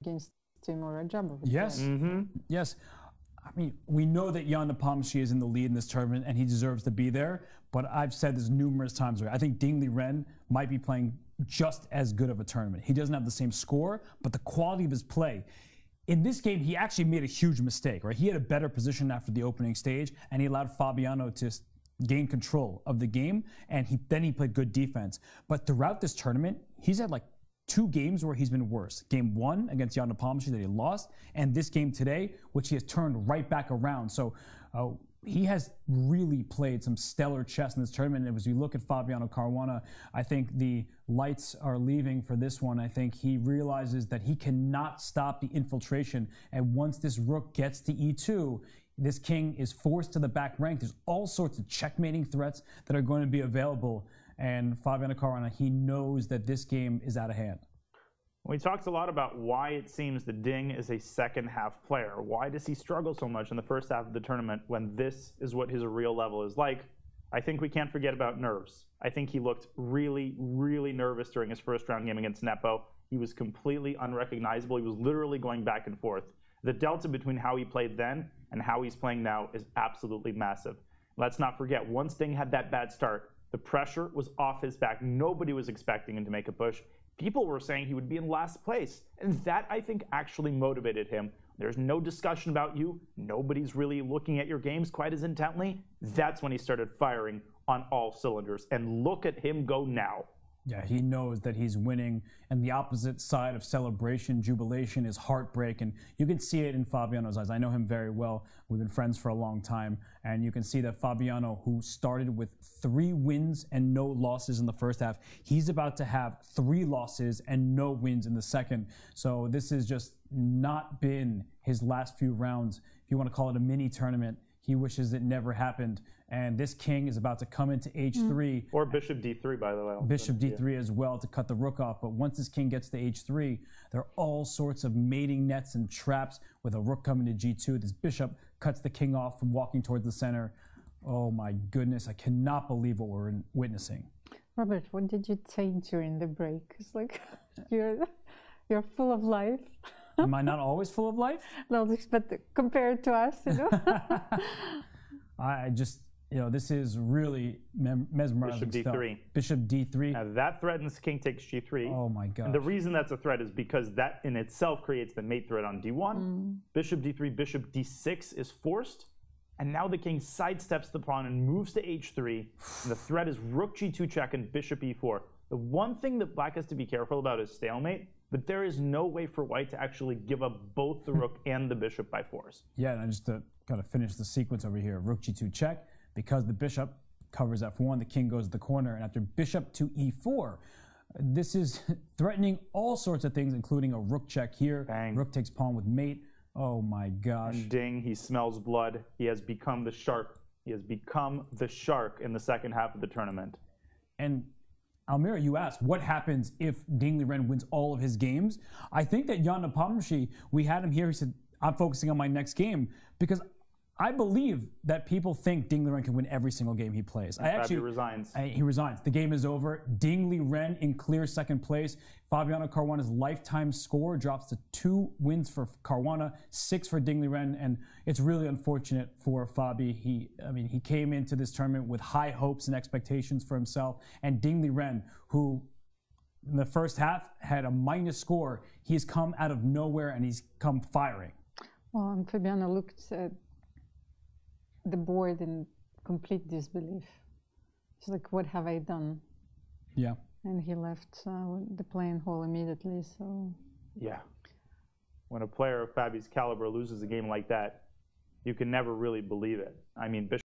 against Timur Rajabov. Yes. Yes. I mean, we know that Jan Nepomniachtchi is in the lead in this tournament, and he deserves to be there. But I've said this numerous times already. I think Ding Liren might be playing just as good of a tournament. He doesn't have the same score, but the quality of his play. In this game, he actually made a huge mistake, right? He had a better position after the opening stage, and he allowed Fabiano to gain control of the game, and then he played good defense. But throughout this tournament, he's had like 2 games where he's been worse. Game 1 against Jan Nepomniachtchi that he lost, and this game today, which he has turned right back around. So he has really played some stellar chess in this tournament. And as we look at Fabiano Caruana, I think the lights are leaving for this one. I think he realizes that he cannot stop the infiltration. And once this rook gets to e2, this king is forced to the back rank. There's all sorts of checkmating threats that are going to be available. And Fabiano Caruana, he knows that this game is out of hand. We talked a lot about why it seems that Ding is a second half player. Why does he struggle so much in the first half of the tournament when this is what his real level is like? I think we can't forget about nerves. I think he looked really, really nervous during his first round game against Nepo. He was completely unrecognizable. He was literally going back and forth. The delta between how he played then and how he's playing now is absolutely massive. Let's not forget, once Ding had that bad start, the pressure was off his back. Nobody was expecting him to make a push. People were saying he would be in last place. And that, I think, actually motivated him. There's no discussion about you. Nobody's really looking at your games quite as intently. That's when he started firing on all cylinders. And look at him go now. Yeah, he knows that he's winning, and the opposite side of celebration, jubilation, is heartbreak, and you can see it in Fabiano's eyes. I know him very well. We've been friends for a long time, and you can see that Fabiano, who started with 3 wins and no losses in the first half, he's about to have 3 losses and no wins in the second. So this has just not been his last few rounds. If you want to call it a mini tournament, he wishes it never happened. And this king is about to come into h3. Or bishop d3, by the way. Bishop d3 as well to cut the rook off. But once this king gets to h3, there are all sorts of mating nets and traps with a rook coming to g2. This bishop cuts the king off from walking towards the center. Oh my goodness, I cannot believe what we're witnessing. Robert, what did you take during the break? It's like you're full of life. Am I not always full of life? No, but compared to us, you know. I just, you know, this is really mesmerizing Bishop stuff. d3. Bishop d3. Now that threatens king takes g3. Oh my god. And the reason that's a threat is because that in itself creates the mate threat on d1. Bishop d3, bishop d6 is forced. And now the king sidesteps the pawn and moves to h3. And the threat is rook g2 check and bishop e4. The one thing that black has to be careful about is stalemate. But there is no way for white to actually give up both the rook and the bishop by force. Yeah, and just to kind of finish the sequence over here, rook g2 check. Because the bishop covers f1, the king goes to the corner. And after bishop to e4, this is threatening all sorts of things, including a rook check here. Bang. Rook takes pawn with mate. Oh my gosh. And Ding, he smells blood. He has become the shark. He has become the shark in the second half of the tournament. And Almira, you asked, what happens if Ding Liren wins all of his games? I think that Jan Nepomniachtchi, we had him here, he said, I'm focusing on my next game, because I believe that people think Ding Liren can win every single game he plays. He resigns. He resigns. The game is over. Ding Liren in clear second place. Fabiano Caruana's lifetime score drops to 2 wins for Caruana, 6 for Ding Liren, and it's really unfortunate for Fabi. He came into this tournament with high hopes and expectations for himself, and Ding Liren, who in the first half had a minus score, he's come out of nowhere and he's come firing. Well, and Fabiano looked at the board in complete disbelief. It's like, what have I done? Yeah. And he left the playing hall immediately, so... Yeah. When a player of Fabi's caliber loses a game like that, you can never really believe it. I mean, Bishop